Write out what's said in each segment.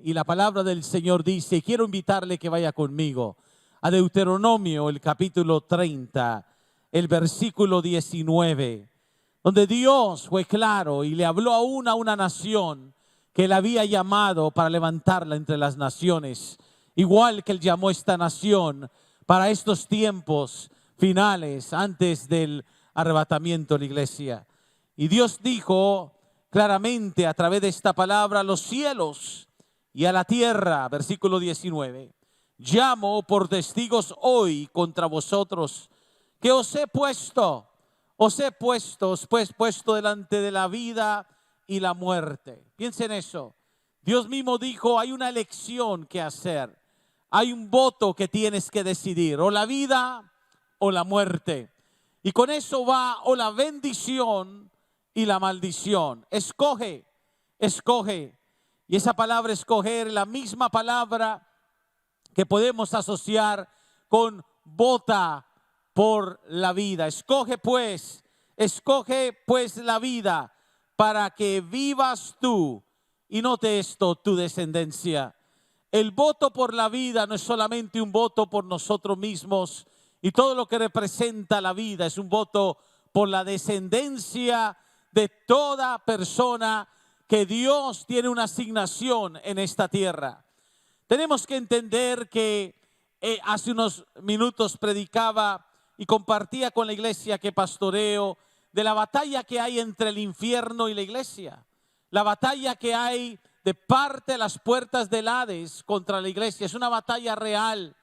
y la palabra del Señor dice, quiero invitarle que vaya conmigo a Deuteronomio, el capítulo 30, el versículo 19, donde Dios fue claro y le habló aún a una nación que él había llamado para levantarla entre las naciones, igual que él llamó esta nación para estos tiempos finales antes del arrebatamiento de la iglesia. Y Dios dijo claramente a través de esta palabra: a los cielos y a la tierra, versículo 19, llamo por testigos hoy contra vosotros que os he puesto delante de la vida y la muerte. Piensen eso. Dios mismo dijo, hay una elección que hacer. Hay un voto que tienes que decidir, o la vida o la muerte. Y con eso va o la bendición y la maldición. Escoge, escoge. Y esa palabra escoger es la misma palabra que podemos asociar con vota por la vida. Escoge pues la vida para que vivas tú, y note esto, tu descendencia. El voto por la vida no es solamente un voto por nosotros mismos y todo lo que representa la vida, es un voto por la descendencia de toda persona que Dios tiene una asignación en esta tierra. Tenemos que entender que hace unos minutos predicaba y compartía con la iglesia que pastoreo de la batalla que hay entre el infierno y la iglesia. La batalla que hay de parte de las puertas del Hades contra la iglesia es una batalla real.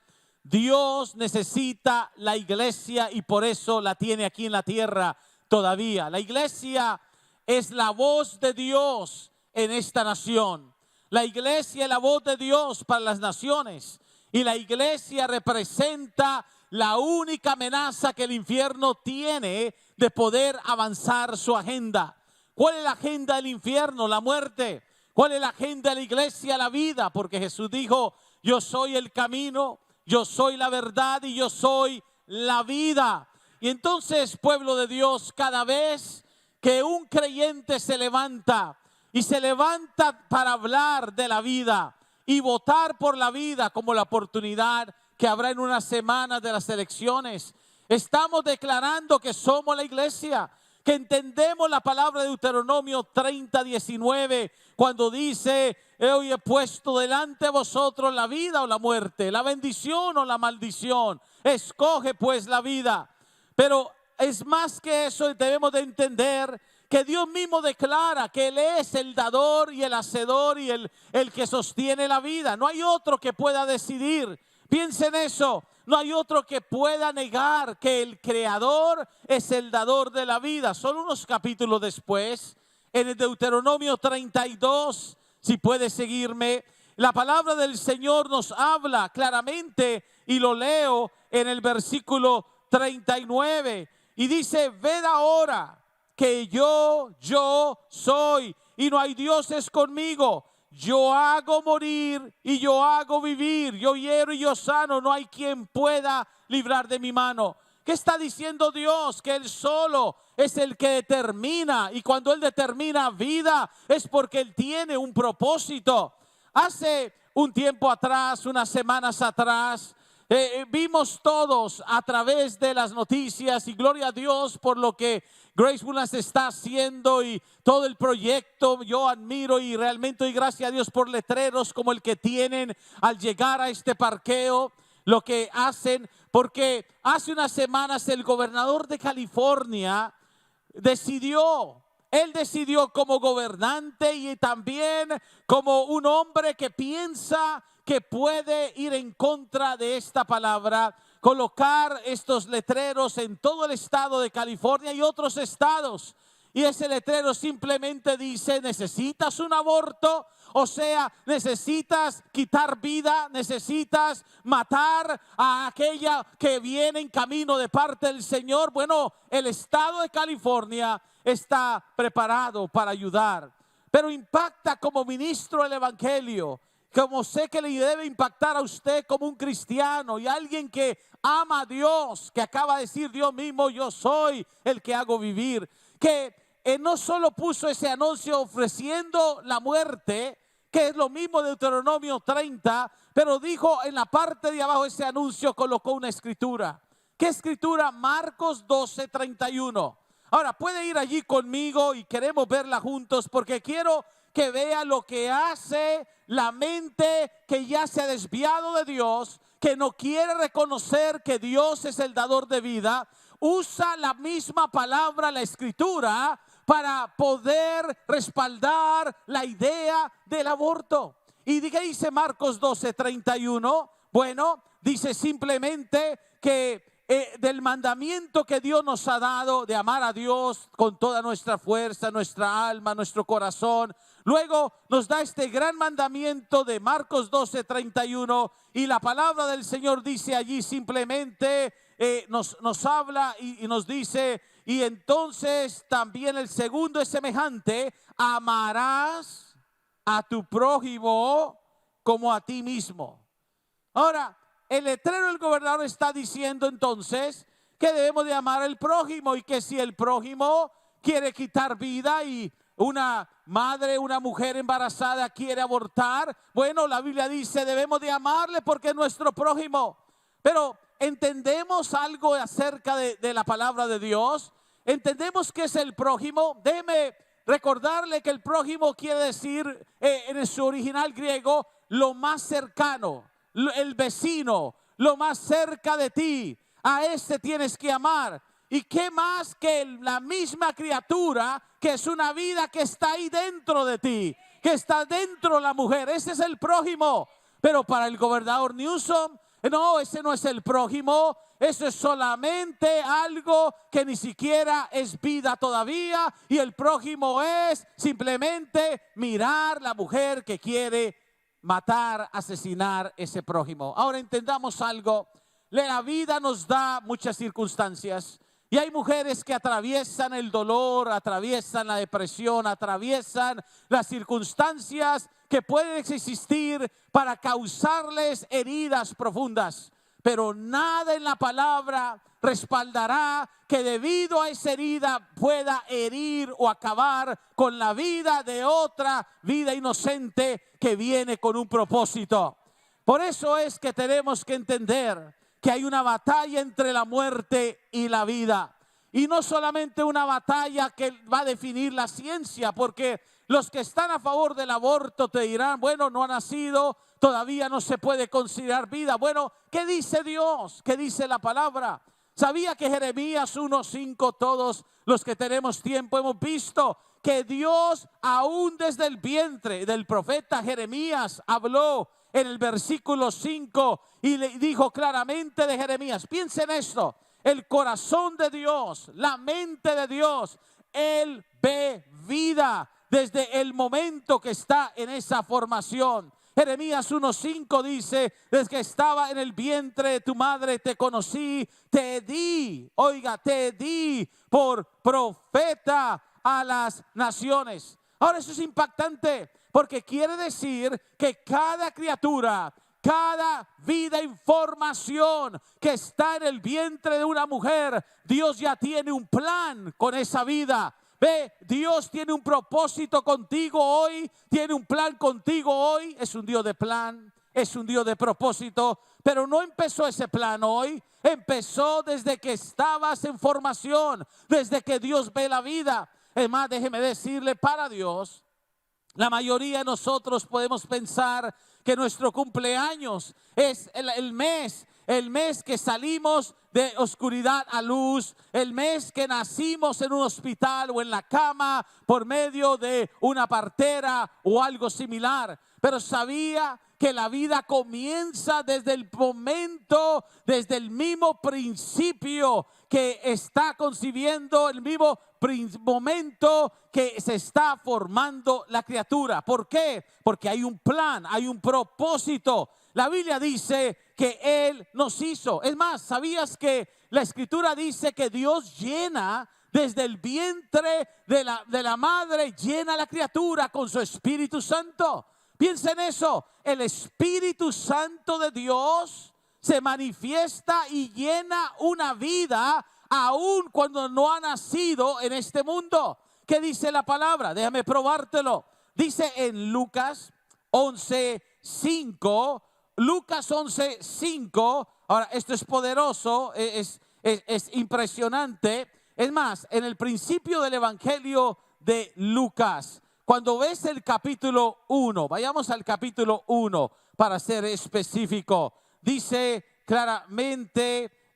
Dios necesita la iglesia y por eso la tiene aquí en la tierra todavía. La iglesia es la voz de Dios en esta nación. La iglesia es la voz de Dios para las naciones. Y la iglesia representa la única amenaza que el infierno tiene de poder avanzar su agenda. ¿Cuál es la agenda del infierno? La muerte. ¿Cuál es la agenda de la iglesia? La vida. Porque Jesús dijo, yo soy el camino, yo soy la verdad y yo soy la vida. Y entonces, pueblo de Dios, cada vez que un creyente se levanta y se levanta para hablar de la vida y votar por la vida como la oportunidad que habrá en unas semanas de las elecciones, estamos declarando que somos la iglesia, que entendemos la palabra de Deuteronomio 30, 19, cuando dice, hoy he puesto delante de vosotros la vida o la muerte, la bendición o la maldición. Escoge pues la vida. Pero es más que eso, debemos de entender que Dios mismo declara que Él es el dador y el hacedor y el que sostiene la vida. No hay otro que pueda decidir. Piensen eso. No hay otro que pueda negar que el Creador es el dador de la vida. Solo unos capítulos después, en el Deuteronomio 32, si puede seguirme, la palabra del Señor nos habla claramente, y lo leo en el versículo 39, y dice, ved ahora que yo soy, y no hay dioses conmigo. Yo hago morir y yo hago vivir, yo hiero y yo sano, no hay quien pueda librar de mi mano. ¿Qué está diciendo Dios? Que Él solo es el que determina, y cuando Él determina vida es porque Él tiene un propósito. Hace un tiempo atrás, unas semanas atrás, vimos todos a través de las noticias, y gloria a Dios por lo que Grace Woodlands está haciendo y todo el proyecto. Yo admiro y realmente doy gracias a Dios por letreros como el que tienen al llegar a este parqueo, lo que hacen, porque hace unas semanas el gobernador de California él decidió como gobernante y también como un hombre que piensa que puede ir en contra de esta palabra, colocar estos letreros en todo el estado de California y otros estados. Y ese letrero simplemente dice, necesitas un aborto, o sea, necesitas quitar vida, necesitas matar a aquella que viene en camino de parte del Señor. Bueno, el estado de California está preparado para ayudar, pero impacta como ministro del evangelio, como sé que le debe impactar a usted como un cristiano y alguien que ama a Dios, que acaba de decir Dios mismo, yo soy el que hago vivir, que no solo puso ese anuncio ofreciendo la muerte, que es lo mismo de Deuteronomio 30, pero dijo en la parte de abajo ese anuncio, colocó una escritura. ¿Qué escritura? Marcos 12:31. Ahora puede ir allí conmigo y queremos verla juntos porque quiero que vea lo que hace la mente que ya se ha desviado de Dios, que no quiere reconocer que Dios es el dador de vida. Usa la misma palabra, la escritura, para poder respaldar la idea del aborto. ¿Y qué dice Marcos 12:31? Bueno, dice simplemente que del mandamiento que Dios nos ha dado de amar a Dios con toda nuestra fuerza, nuestra alma, nuestro corazón. Luego nos da este gran mandamiento de Marcos 12:31 y la palabra del Señor dice allí simplemente, nos habla y nos dice, y entonces también el segundo es semejante: amarás a tu prójimo como a ti mismo. Ahora, el letrero del gobernador está diciendo entonces que debemos de amar al prójimo y que si el prójimo quiere quitar vida y una madre, una mujer embarazada quiere abortar, bueno, la Biblia dice debemos de amarle porque es nuestro prójimo. Pero ¿entendemos algo acerca de la palabra de Dios? ¿Entendemos qué es el prójimo? Déjeme recordarle que el prójimo quiere decir en su original griego lo más cercano, el vecino, lo más cerca de ti. A ese tienes que amar. ¿Y qué más que la misma criatura que es una vida que está ahí dentro de ti, que está dentro de la mujer? Ese es el prójimo. Pero para el gobernador Newsom, no, ese no es el prójimo. Eso es solamente algo que ni siquiera es vida todavía. Y el prójimo es simplemente mirar la mujer que quiere matar, asesinar ese prójimo. Ahora entendamos algo. La vida nos da muchas circunstancias. Y hay mujeres que atraviesan el dolor, atraviesan la depresión, atraviesan las circunstancias que pueden existir para causarles heridas profundas. Pero nada en la palabra respaldará que debido a esa herida pueda herir o acabar con la vida de otra vida inocente que viene con un propósito. Por eso es que tenemos que entender que hay una batalla entre la muerte y la vida. Y no solamente una batalla que va a definir la ciencia, porque los que están a favor del aborto te dirán, bueno, no ha nacido, todavía no se puede considerar vida. Bueno, ¿qué dice Dios? ¿Qué dice la palabra? ¿Sabía que Jeremías 1:5, todos los que tenemos tiempo hemos visto que Dios aún desde el vientre del profeta Jeremías habló en el versículo 5 y le dijo claramente de Jeremías? Piensen esto, el corazón de Dios, la mente de Dios, Él ve vida desde el momento que está en esa formación. Jeremías 1:5 dice, desde que estaba en el vientre de tu madre te conocí, te di, oiga, te di por profeta a las naciones. Ahora eso es impactante porque quiere decir que cada criatura, cada vida en formación que está en el vientre de una mujer, Dios ya tiene un plan con esa vida. Ve, Dios tiene un propósito contigo hoy, tiene un plan contigo hoy. Es un Dios de plan, es un Dios de propósito, pero no empezó ese plan hoy, empezó desde que estabas en formación, desde que Dios ve la vida. Es más, déjeme decirle, para Dios, la mayoría de nosotros podemos pensar que nuestro cumpleaños es el mes que salimos de oscuridad a luz, el mes que nacimos en un hospital o en la cama por medio de una partera o algo similar. Pero sabía que la vida comienza desde el momento, desde el mismo principio que está concibiendo, el mismo momento que se está formando la criatura. ¿Por qué? Porque hay un plan, hay un propósito. La Biblia dice que Él nos hizo. Es más, ¿sabías que la Escritura dice que Dios llena desde el vientre de la madre, llena a la criatura con su Espíritu Santo? Piensa en eso. El Espíritu Santo de Dios se manifiesta y llena una vida aun cuando no ha nacido en este mundo. ¿Qué dice la palabra? Déjame probártelo. Dice en Lucas 11:5. Lucas 11:5. Ahora, esto es poderoso, es impresionante. Es más, en el principio del Evangelio de Lucas, cuando ves el capítulo 1, vayamos al capítulo 1 para ser específico. Dice claramente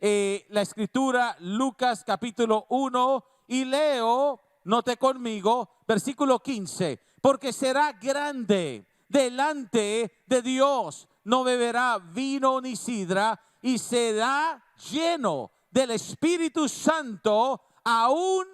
la escritura, Lucas capítulo 1, y leo, note conmigo, versículo 15. Porque será grande delante de Dios, no beberá vino ni sidra, y será lleno del Espíritu Santo aún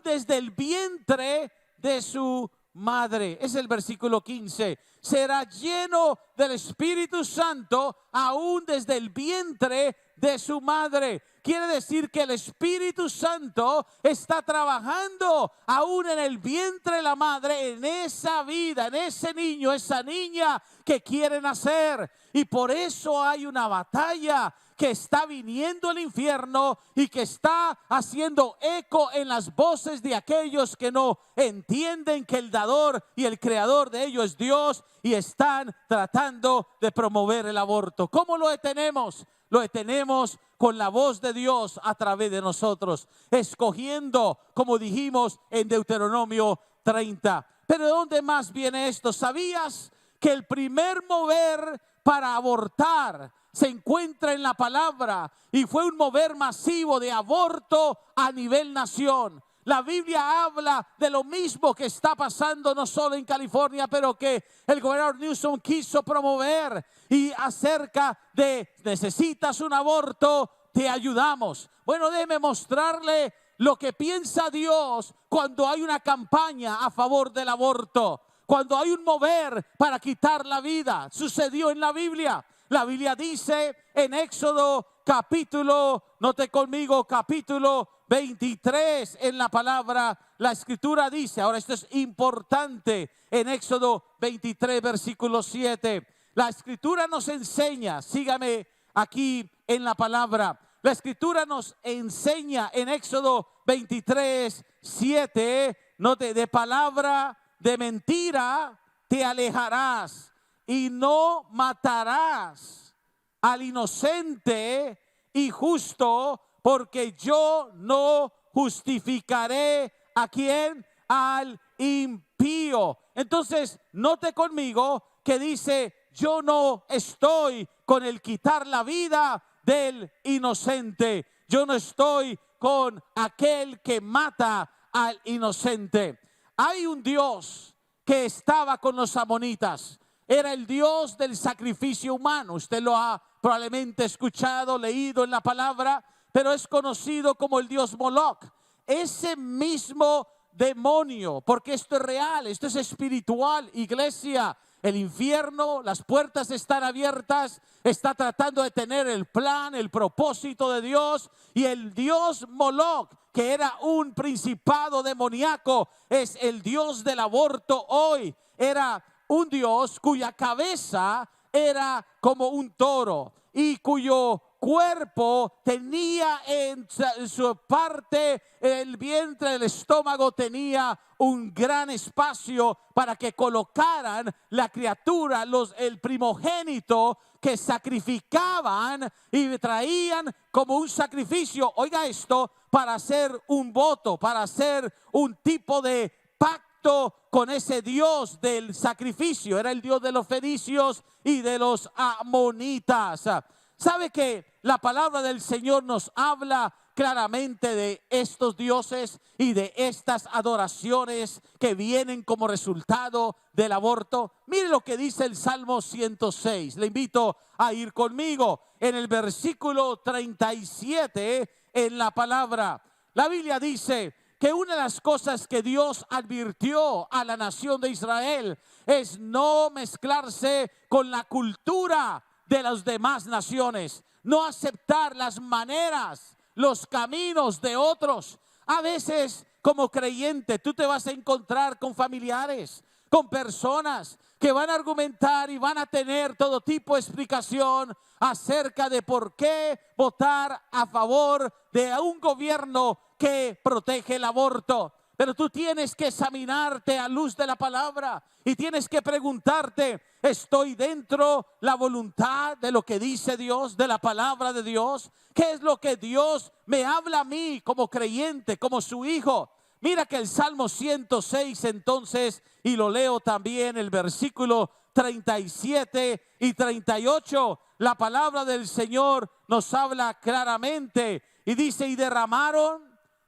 desde el vientre de su madre. Es el versículo 15. Será lleno del Espíritu Santo aún desde el vientre de su madre. Quiere decir que el Espíritu Santo está trabajando aún en el vientre de la madre, en esa vida, en ese niño, esa niña que quiere nacer. Y por eso hay una batalla que está viniendo el infierno y que está haciendo eco en las voces de aquellos que no entienden que el dador y el creador de ellos es Dios, y están tratando de promover el aborto. ¿Cómo lo detenemos? Lo detenemos con la voz de Dios a través de nosotros, escogiendo, como dijimos en Deuteronomio 30. Pero ¿de dónde más viene esto? ¿Sabías que el primer mover para abortar se encuentra en la palabra, y fue un mover masivo de aborto a nivel nación? La Biblia habla de lo mismo que está pasando no solo en California, pero que el gobernador Newsom quiso promover, y acerca de necesitas un aborto, te ayudamos. Bueno, déjeme mostrarle lo que piensa Dios cuando hay una campaña a favor del aborto, cuando hay un mover para quitar la vida. Sucedió en la Biblia. La Biblia dice en Éxodo capítulo, note conmigo, capítulo 23 en la palabra, la escritura dice, ahora esto es importante, en Éxodo 23 versículo 7, la escritura nos enseña, sígame aquí en la palabra, la escritura nos enseña en Éxodo 23, 7, note, de palabra de mentira te alejarás y no matarás al inocente y justo, porque yo no justificaré a quien, al impío. Entonces, note conmigo que dice, yo no estoy con el quitar la vida del inocente. Yo no estoy con aquel que mata al inocente. Hay un Dios que estaba con los amonitas. Era el Dios del sacrificio humano. Usted lo ha probablemente escuchado, leído en la palabra, pero es conocido como el Dios Moloch. Ese mismo demonio, porque esto es real, esto es espiritual, iglesia. El infierno, las puertas están abiertas, está tratando de tener el plan, el propósito de Dios, y el Dios Moloch, que era un principado demoníaco, es el Dios del aborto hoy. Era un Dios cuya cabeza era como un toro y cuyo cuerpo tenía en su parte, el vientre del estómago tenía un gran espacio para que colocaran la criatura, el primogénito, que sacrificaban y traían como un sacrificio, oiga esto, para hacer un voto, para hacer un tipo de pacto con ese Dios del sacrificio. Era el Dios de los fenicios y de los amonitas. ¿Sabe que la palabra del Señor nos habla claramente de estos dioses y de estas adoraciones que vienen como resultado del aborto? Mire lo que dice el Salmo 106. Le invito a ir conmigo en el versículo 37 en la palabra. La Biblia dice que una de las cosas que Dios advirtió a la nación de Israel es no mezclarse con la cultura de las demás naciones, no aceptar las maneras, los caminos de otros. A veces, como creyente, tú te vas a encontrar con familiares, con personas que van a argumentar y van a tener todo tipo de explicación acerca de por qué votar a favor de un gobierno que protege el aborto. Pero tú tienes que examinarte a luz de la palabra y tienes que preguntarte, ¿estoy dentro la voluntad de lo que dice Dios, de la palabra de Dios? ¿Qué es lo que Dios me habla a mí como creyente, como su hijo? Mira que el Salmo 106 entonces, y lo leo también el versículo 37 y 38, la palabra del Señor nos habla claramente y dice, y derramaron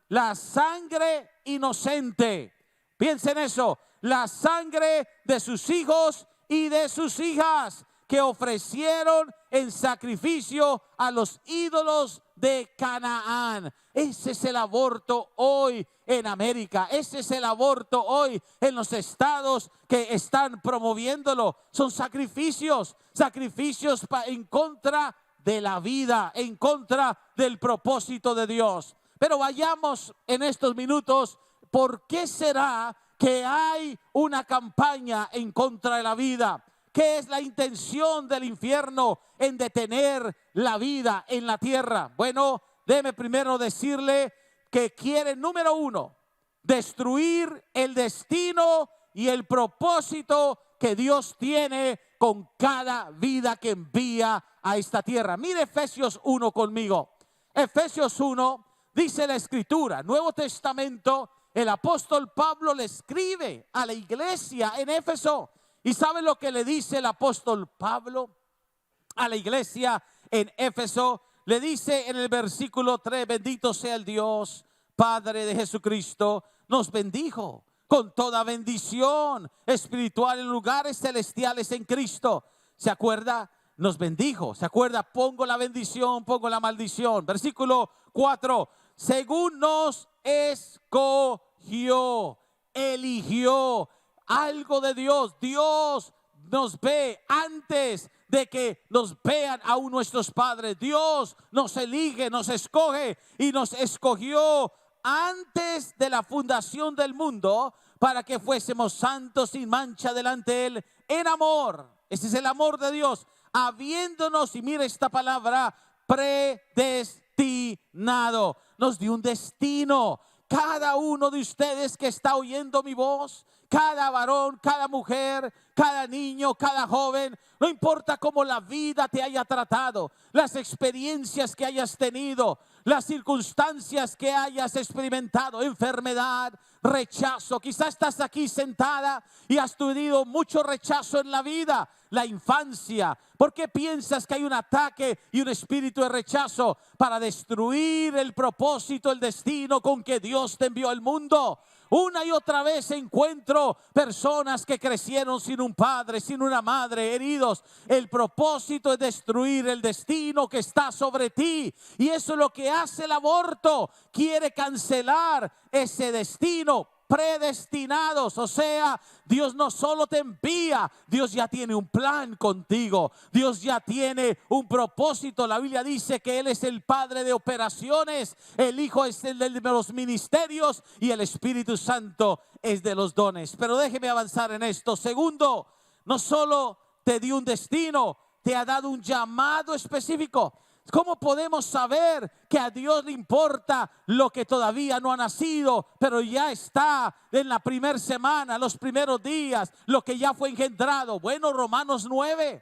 la sangre inocente. Piensen eso, la sangre de sus hijos y de sus hijas que ofrecieron en sacrificio a los ídolos de Canaán. Ese es el aborto hoy en América. Ese es el aborto hoy en los estados que están promoviéndolo. Son sacrificios en contra de la vida, en contra del propósito de Dios. Pero vayamos en estos minutos, ¿por qué será que hay una campaña en contra de la vida? ¿Qué es la intención del infierno en detener la vida en la tierra? Bueno, déjeme primero decirle que quiere, número uno, destruir el destino y el propósito que Dios tiene con cada vida que envía a esta tierra. Mire Efesios 1 conmigo. Efesios 1 dice la Escritura, Nuevo Testamento, el apóstol Pablo le escribe a la iglesia en Éfeso. ¿Y sabe lo que le dice el apóstol Pablo a la iglesia en Éfeso? Le dice en el versículo 3, bendito sea el Dios, Padre de Jesucristo, nos bendijo con toda bendición espiritual en lugares celestiales en Cristo. ¿Se acuerda? Nos bendijo. ¿Se acuerda? Pongo la bendición, pongo la maldición. Versículo 4, según nos escogió, eligió. Algo de Dios. Dios nos ve antes de que nos vean aún nuestros padres. Dios nos elige, nos escoge y nos escogió antes de la fundación del mundo para que fuésemos santos sin mancha delante de Él en amor. Ese es el amor de Dios, habiéndonos, y mire esta palabra, predestinado. Nos dio un destino. Cada uno de ustedes que está oyendo mi voz, cada varón, cada mujer, cada niño, cada joven, no importa cómo la vida te haya tratado, las experiencias que hayas tenido, las circunstancias que hayas experimentado, enfermedad, rechazo. Quizás estás aquí sentada y has tenido mucho rechazo en la vida, la infancia. ¿Por qué piensas que hay un ataque y un espíritu de rechazo? Para destruir el propósito, el destino con que Dios te envió al mundo. Una y otra vez encuentro personas que crecieron sin un padre, sin una madre, heridos. El propósito es destruir el destino que está sobre ti. Y eso es lo que hace el aborto. Quiere cancelar ese destino. Predestinados, o sea, Dios no solo te envía, Dios ya tiene un plan contigo, Dios ya tiene un propósito. La Biblia dice que Él es el Padre de operaciones, el Hijo es el de los ministerios y el Espíritu Santo es de los dones. Pero déjeme avanzar en esto. Segundo, no solo te dio un destino, te ha dado un llamado específico. ¿Cómo podemos saber que a Dios le importa lo que todavía no ha nacido, pero ya está en la primera semana, los primeros días, lo que ya fue engendrado? Bueno, Romanos 9,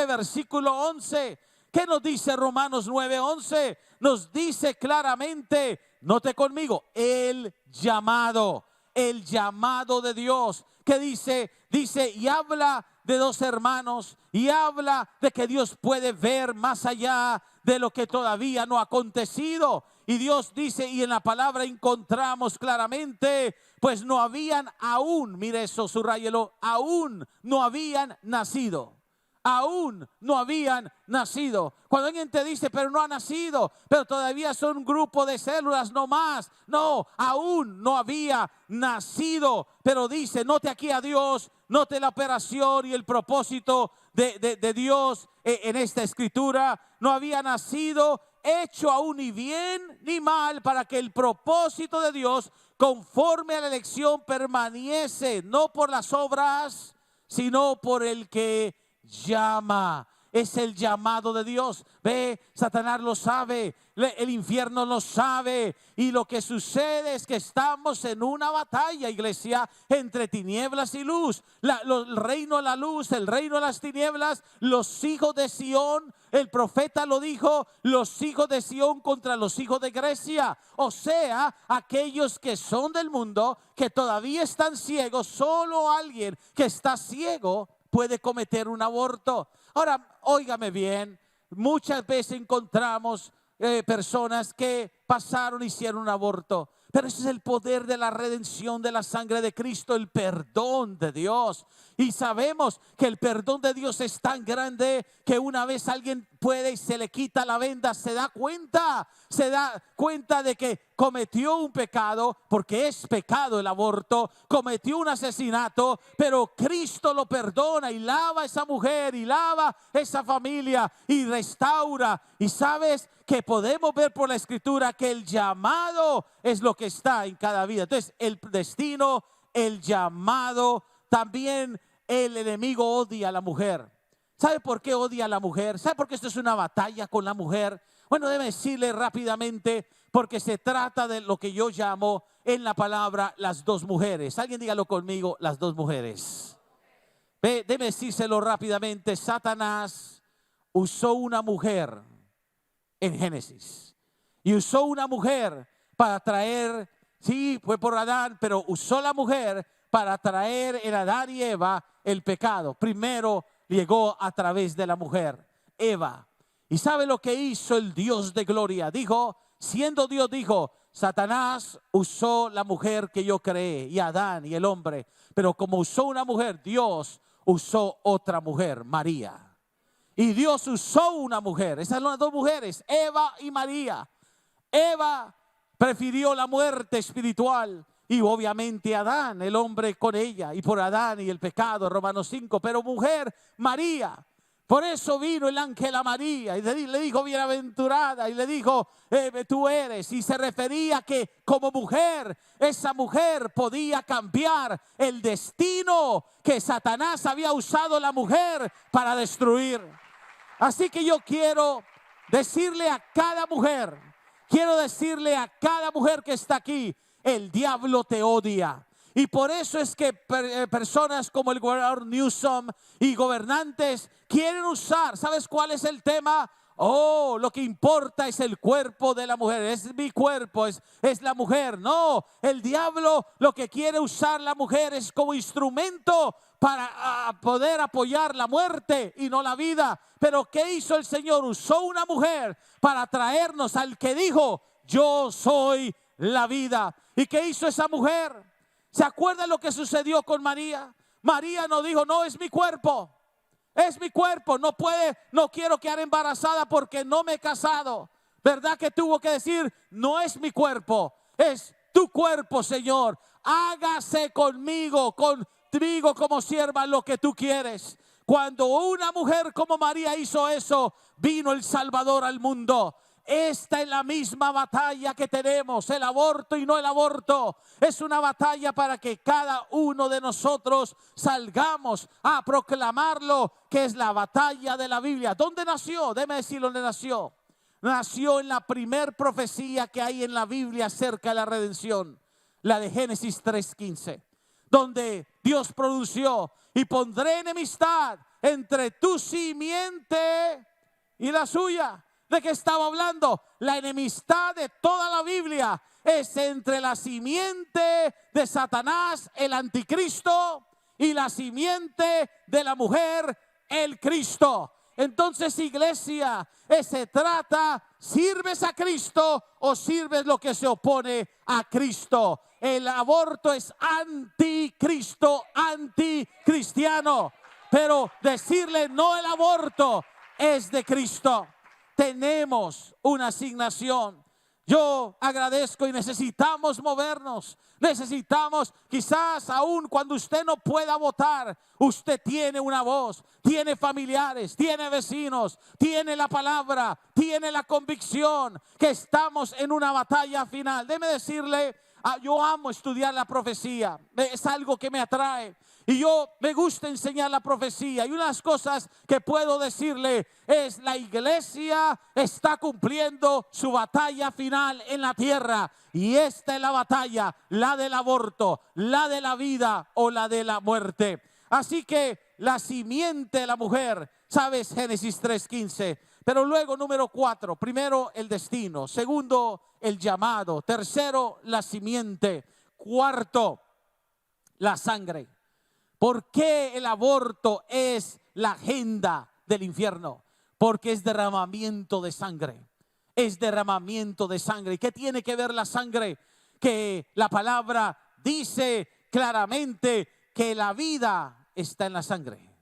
versículo 11. ¿Qué nos dice Romanos 9:11? Nos dice claramente, note conmigo, el llamado de Dios. ¿Qué dice? Dice, y habla de dos hermanos y habla de que Dios puede ver más allá de lo que todavía no ha acontecido. Y Dios dice, y en la palabra encontramos claramente, pues no habían aún, mire eso, subrayelo, aún no habían nacido. Aún no habían nacido. Cuando alguien te dice, pero no ha nacido, pero todavía son un grupo de células no más. No, aún no había nacido. Pero dice, note aquí a Dios, note la operación y el propósito de Dios en esta escritura. No había nacido, hecho aún ni bien ni mal, para que el propósito de Dios, conforme a la elección, permanece, no por las obras, sino por el que llama. es el llamado de Dios. Ve, Satanás lo sabe, el infierno lo sabe, y lo que sucede es que estamos en una batalla, iglesia, entre tinieblas y luz. El reino de la luz, el reino de las tinieblas, los hijos de Sión. El profeta lo dijo, los hijos de Sión contra los hijos de Grecia. O sea, aquellos que son del mundo, que todavía están ciegos. Solo alguien que está ciego puede cometer un aborto. Ahora, óigame bien, muchas veces encontramos personas que pasaron y hicieron un aborto. Pero ese es el poder de la redención de la sangre de Cristo, el perdón de Dios. Y sabemos que el perdón de Dios es tan grande que una vez alguien puede y se le quita la venda, se da cuenta de que cometió un pecado, porque es pecado el aborto, cometió un asesinato, pero Cristo lo perdona y lava a esa mujer y lava esa familia y restaura. Y sabes que podemos ver por la Escritura que el llamado es lo que está en cada vida. Entonces, el destino, el llamado, también el enemigo odia a la mujer. ¿Sabe por qué odia a la mujer? ¿Sabe por qué esto es una batalla con la mujer? Bueno, debe decirle rápidamente, porque se trata de lo que yo llamo en la palabra las dos mujeres. Alguien dígalo conmigo, las dos mujeres. Debe decírselo rápidamente. Satanás usó una mujer en Génesis, y usó una mujer para traer, sí, fue por Adán, pero usó la mujer para traer en Adán y Eva el pecado. Primero llegó a través de la mujer, Eva. ¿Y sabe lo que hizo el Dios de gloria? Dijo, siendo Dios, dijo, Satanás usó la mujer que yo creé, y Adán y el hombre, pero como usó una mujer, Dios usó otra mujer, María. Y Dios usó una mujer, esas son las dos mujeres, Eva y María. Eva prefirió la muerte espiritual, y obviamente Adán, el hombre con ella, y por Adán y el pecado, Romanos 5, pero mujer, María. Por eso vino el ángel a María y le dijo bienaventurada, y le dijo tú eres, y se refería que como mujer, esa mujer podía cambiar el destino que Satanás había usado la mujer para destruir. Así que yo quiero decirle a cada mujer, que está aquí, el diablo te odia. Y por eso es que personas como el gobernador Newsom y gobernantes quieren usar, ¿sabes cuál es el tema? Oh, lo que importa es el cuerpo de la mujer. Es mi cuerpo, es la mujer. No, el diablo lo que quiere usar la mujer es como instrumento para poder apoyar la muerte y no la vida. Pero ¿qué hizo el Señor? Usó una mujer para traernos al que dijo, yo soy la vida. ¿Y qué hizo esa mujer? ¿Se acuerdan lo que sucedió con María? María no dijo, no, es mi cuerpo. Es mi cuerpo, no quiero quedar embarazada porque no me he casado. ¿Verdad que tuvo que decir, no es mi cuerpo, es tu cuerpo, Señor? Hágase conmigo como sierva lo que tú quieres. Cuando una mujer como María hizo eso, vino el Salvador al mundo. Esta es la misma batalla que tenemos, el aborto y no el aborto. Es una batalla para que cada uno de nosotros salgamos a proclamarlo, que es la batalla de la Biblia. ¿Dónde nació? Déjeme decir dónde nació. Nació en la primer profecía que hay en la Biblia acerca de la redención, la de Génesis 3:15, donde Dios pronunció, y pondré enemistad entre tu simiente y la suya. ¿De qué estaba hablando? La enemistad de toda la Biblia es entre la simiente de Satanás, el anticristo, y la simiente de la mujer, el Cristo. Entonces, iglesia, se trata, ¿sirves a Cristo o sirves lo que se opone a Cristo? El aborto es anticristo, anticristiano, pero decirle no al aborto es de Cristo. Tenemos una asignación. Yo agradezco y necesitamos movernos. Necesitamos, quizás aún cuando usted no pueda votar, usted tiene una voz, tiene familiares, tiene vecinos, tiene la palabra, tiene la convicción que estamos en una batalla final. Déjeme decirle, yo amo estudiar la profecía, es algo que me atrae. Y yo me gusta enseñar la profecía. Y una de las cosas que puedo decirle es: la iglesia está cumpliendo su batalla final en la tierra. Y esta es la batalla, la del aborto, la de la vida o la de la muerte. Así que la simiente de la mujer, ¿sabes? Génesis 3:15. Pero luego, número 4, primero el destino, segundo el llamado, tercero la simiente, cuarto la sangre. ¿Por qué el aborto es la agenda del infierno? Porque es derramamiento de sangre. Es derramamiento de sangre. ¿Y qué tiene que ver la sangre? Que la palabra dice claramente que la vida está en la sangre.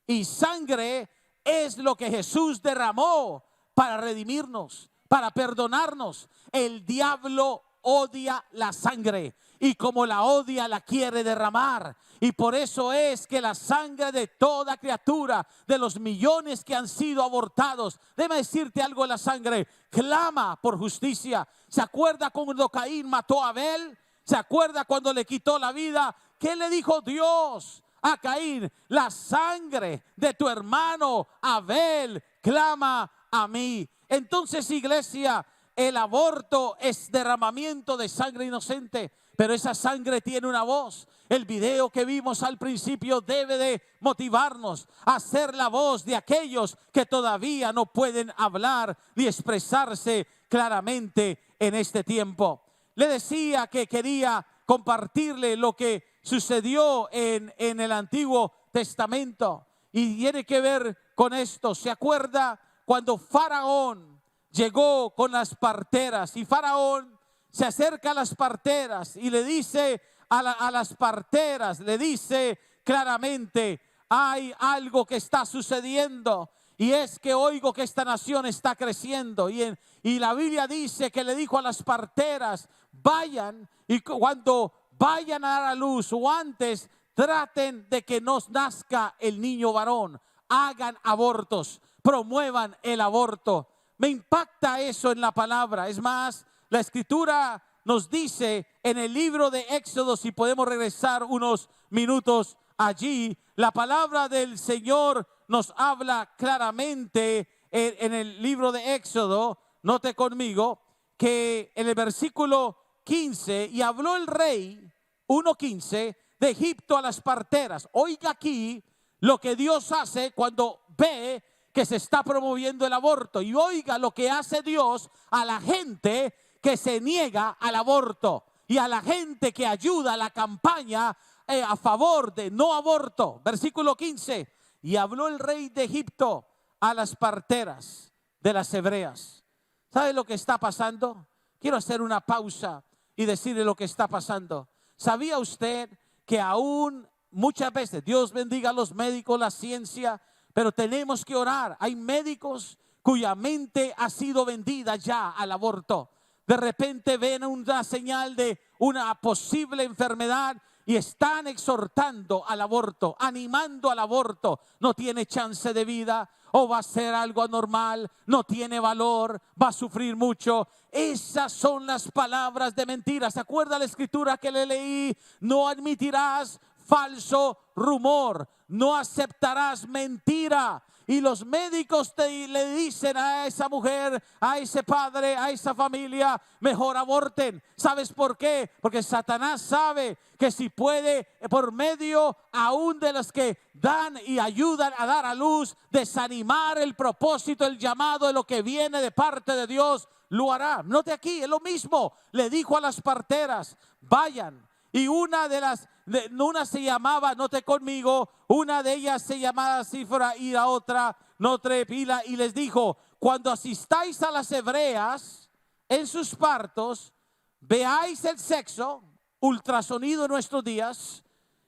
Y sangre es lo que Jesús derramó para redimirnos, para perdonarnos. El diablo odia la sangre, y como la odia, la quiere derramar. Y por eso es que la sangre de toda criatura, de los millones que han sido abortados, déjame decirte algo, de la sangre clama por justicia. ¿Se acuerda cuando Caín mató a Abel? ¿Se acuerda cuando le quitó la vida? ¿Qué le dijo Dios a Caín? La sangre de tu hermano Abel clama a mí. Entonces, iglesia, el aborto es derramamiento de sangre inocente, pero esa sangre tiene una voz. El video que vimos al principio debe de motivarnos a ser la voz de aquellos que todavía no pueden hablar ni expresarse claramente en este tiempo. Le decía que quería compartirle lo que sucedió en el Antiguo Testamento, y tiene que ver con esto. ¿Se acuerda cuando Faraón llegó con las parteras? Y Faraón se acerca a las parteras y le dice a las parteras, le dice claramente: hay algo que está sucediendo, y es que oigo que esta nación está creciendo. Y la Biblia dice que le dijo a las parteras: vayan, y cuando vayan a dar a luz o antes, traten de que nos nazca el niño varón. Hagan abortos, promuevan el aborto. Me impacta eso en la palabra. Es más, la escritura nos dice en el libro de Éxodo, si podemos regresar unos minutos allí, la palabra del Señor nos habla claramente en el libro de Éxodo. Note conmigo que en el versículo 15: y habló el rey, 1:15, de Egipto a las parteras. Oiga aquí lo que Dios hace cuando ve que se está promoviendo el aborto, y oiga lo que hace Dios a la gente que se niega al aborto y a la gente que ayuda a la campaña a favor de no aborto. Versículo 15: y habló el rey de Egipto a las parteras de las hebreas. ¿Sabe lo que está pasando? Quiero hacer una pausa y decirle lo que está pasando. ¿Sabía usted que aún muchas veces, Dios bendiga a los médicos, la ciencia, pero tenemos que orar? Hay médicos cuya mente ha sido vendida ya al aborto. De repente ven una señal de una posible enfermedad y están exhortando al aborto, animando al aborto. No tiene chance de vida, o va a ser algo anormal, no tiene valor, va a sufrir mucho. Esas son las palabras de mentira. ¿Se acuerda la escritura que le leí? No admitirás falso rumor, no aceptarás mentira. Y los médicos le dicen a esa mujer, a ese padre, a esa familia: mejor aborten. ¿Sabes por qué? Porque Satanás sabe que si puede, por medio aún de los que dan y ayudan a dar a luz, desanimar el propósito, el llamado de lo que viene de parte de Dios, lo hará. Note aquí, es lo mismo. Le dijo a las parteras: vayan. Y una se llamaba, note conmigo, una de ellas se llamaba Cifra y la otra Notrepila, y les dijo: cuando asistáis a las hebreas en sus partos, veáis el sexo, ultrasonido en nuestros días,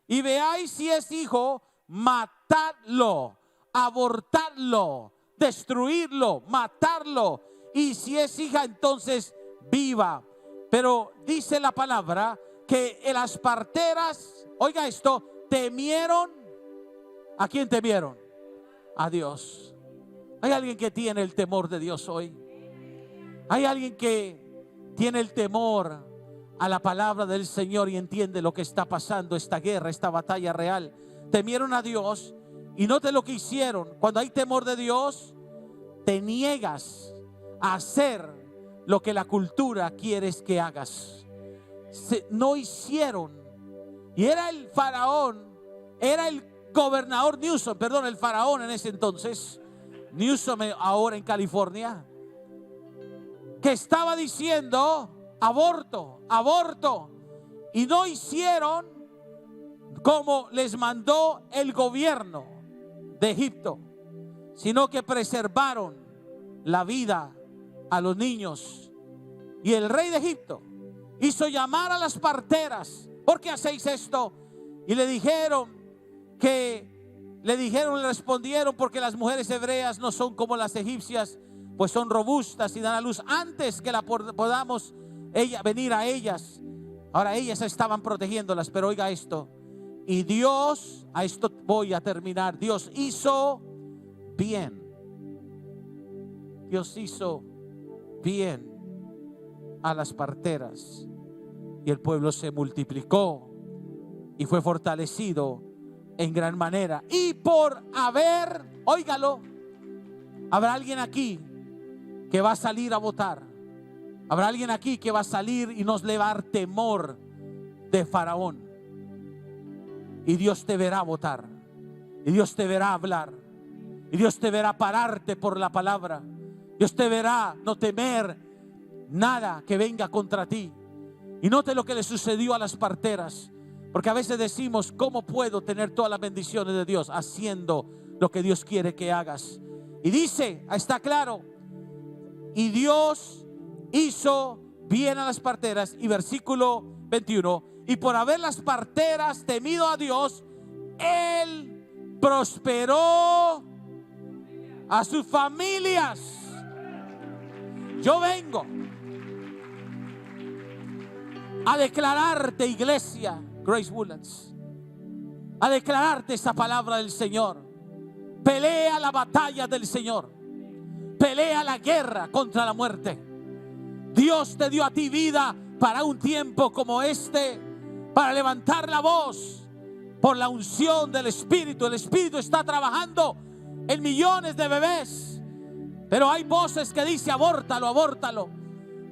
y veáis si es hijo, matadlo, abortadlo, destruirlo, matarlo, y si es hija, entonces viva. Pero dice la palabra que las parteras, oiga esto, temieron. ¿A quién temieron? A Dios. ¿Hay alguien que tiene el temor de Dios hoy? ¿Hay alguien que tiene el temor a la palabra del Señor y entiende lo que está pasando, esta guerra, esta batalla real. Temieron a Dios y note lo que hicieron. Cuando hay temor de Dios, te niegas a hacer lo que la cultura quiere que hagas. No hicieron. Y era el faraón, era el gobernador Newsom, perdón, el faraón en ese entonces, Newsom ahora en California, que estaba diciendo aborto, aborto, y no hicieron como les mandó el gobierno de Egipto, sino que preservaron la vida a los niños. Y el rey de Egipto hizo llamar a las parteras: ¿por qué hacéis esto? Y le respondieron: porque las mujeres hebreas no son como las egipcias, pues son robustas y dan a luz antes que la podamos venir a ellas. Ahora ellas estaban protegiéndolas, pero oiga esto. Y Dios, a esto voy a terminar, Dios hizo bien. Dios hizo bien a las parteras y el pueblo se multiplicó y fue fortalecido en gran manera. Y por haber, óigalo, habrá alguien aquí que va a salir a votar. Habrá alguien aquí que va a salir y nos le va a dar temor de Faraón. Y Dios te verá votar. Y Dios te verá hablar. Y Dios te verá pararte por la palabra. Dios te verá no temer nada que venga contra ti. Y note lo que le sucedió a las parteras. Porque a veces decimos: ¿cómo puedo tener todas las bendiciones de Dios? Haciendo lo que Dios quiere que hagas. Y dice, está claro, y Dios hizo bien a las parteras. Y versículo 21, y por haber las parteras temido a Dios, Él prosperó a sus familias. Yo vengo a declararte, iglesia Grace Woodlands, a declararte esa palabra del Señor. Pelea la batalla del Señor. Pelea la guerra contra la muerte. Dios te dio a ti vida para un tiempo como este, para levantar la voz por la unción del Espíritu. El Espíritu está trabajando en millones de bebés, pero hay voces que dicen: abórtalo, abórtalo.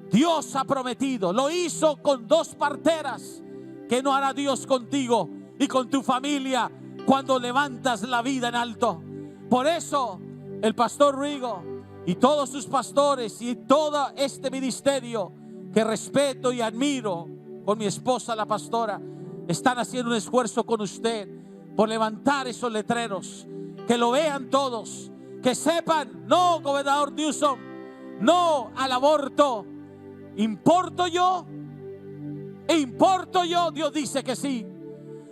Dios ha prometido, lo hizo con 2 parteras. ¿Qué no hará Dios contigo y con tu familia cuando levantas la vida en alto? Por eso el pastor Rigo y todos sus pastores y todo este ministerio que respeto y admiro, con mi esposa la pastora, están haciendo un esfuerzo con usted por levantar esos letreros, que lo vean todos, que sepan: no, gobernador Newsom, no al aborto. ¿Importo yo? ¿Importo yo? Dios dice que sí.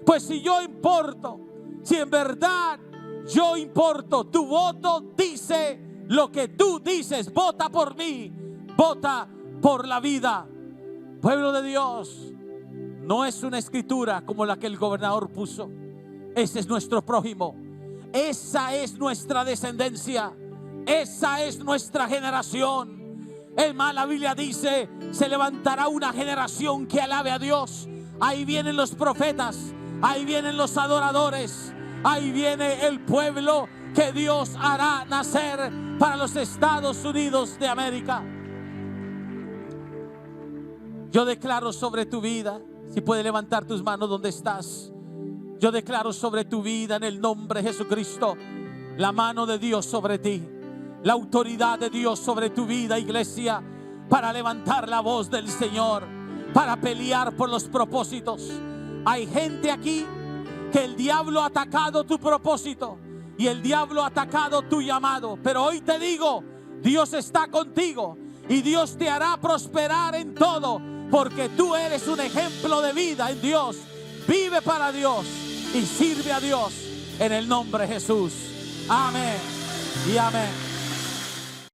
Pues si yo importo, si en verdad yo importo, tu voto dice lo que tú dices. Vota por mí, vota por la vida. Pueblo de Dios, no es una escritura como la que el gobernador puso. Ese es nuestro prójimo. Esa es nuestra descendencia. Esa es nuestra generación. La Biblia dice: se levantará una generación que alabe a Dios. Ahí vienen los profetas, ahí vienen los adoradores, ahí viene el pueblo que Dios hará nacer para los Estados Unidos de América. Yo declaro sobre tu vida, si puedes levantar tus manos donde estás, yo declaro sobre tu vida en el nombre de Jesucristo la mano de Dios sobre ti, la autoridad de Dios sobre tu vida, iglesia, para levantar la voz del Señor, para pelear por los propósitos. Hay gente aquí que el diablo ha atacado tu propósito y el diablo ha atacado tu llamado, pero hoy te digo: Dios está contigo y Dios te hará prosperar en todo, porque tú eres un ejemplo de vida en Dios. Vive para Dios y sirve a Dios en el nombre de Jesús. Amén y amén.